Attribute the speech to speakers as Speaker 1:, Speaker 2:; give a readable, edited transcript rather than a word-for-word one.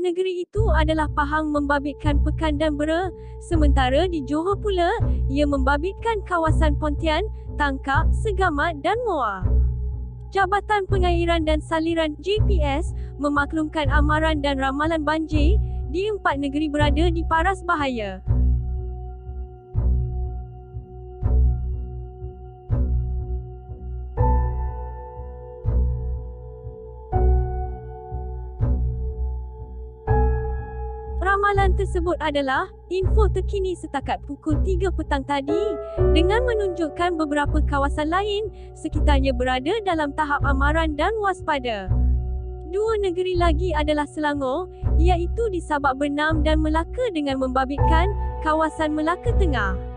Speaker 1: negeri itu adalah Pahang membabitkan Pekan dan Bera, sementara di Johor pula, ia membabitkan kawasan Pontian, Tangkak, Segamat dan Muar. Jabatan Pengairan dan Saliran (JPS) memaklumkan amaran dan ramalan banjir di 4 negeri berada di paras bahaya. Ramalan tersebut adalah info terkini setakat pukul 3 petang tadi, dengan menunjukkan beberapa kawasan lain sekitarnya berada dalam tahap amaran dan waspada. 2 negeri lagi adalah Selangor, iaitu di Sabak Bernam dan Melaka dengan membabitkan kawasan Melaka Tengah.